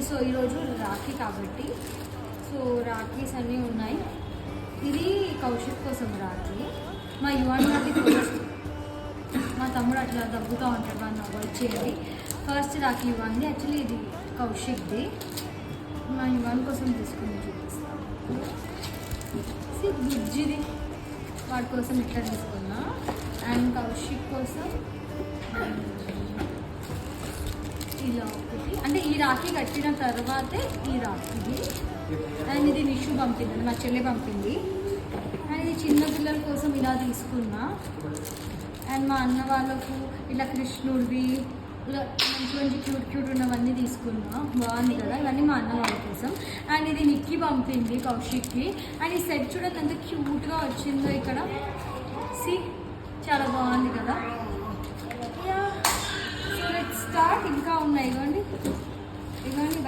So ఈరోజు రాఖీ కాబట్టి so rakhis అన్నీ ఉన్నాయి. ఇది కౌశిక్ కోసం రాఖీ. మా యువన్ రాఖీ మా తమ్ముడు అట్లా దగ్గుతూ ఉంటాడు, వాడిని అవాయిడ్ చేయాలి. ఫస్ట్ రాఖీ యువన్ది, యాక్చువల్లీ ఇది కౌశిక్ది. మా యువన్ కోసం తీసుకుని చూపిస్తాను. బుజ్జిది వాడి కోసం ఇట్లా తీసుకున్నా. అండ్ కౌశిక్ కోసం ఇలా ఒకటి, అంటే ఈ రాఖీ కట్టిన తర్వాతే ఈ రాఖీది. అండ్ ఇది నిషు పంపింది, మా చెల్లి పంపింది. అండ్ ఇది చిన్న పిల్లల కోసం ఇలా తీసుకున్నా. అండ్ మా అన్న వాళ్ళకు ఇలా కృష్ణుడివి ఇలా మంచి మంచి క్యూట్ ఉన్నవన్నీ తీసుకున్నా. బాగుంది కదా, ఇవన్నీ మా అన్న వాళ్ళ కోసం. అండ్ ఇది నిక్కి పంపింది కౌశిక్కి. అండ్ ఈ సెట్ చూడండి ఎంత క్యూట్గా వచ్చిందో ఇక్కడ. సి చాలా బాగుంది కదా. So let's start. ఇంకా ఉన్నాయి ఇవ్వండి ఇవన్నీ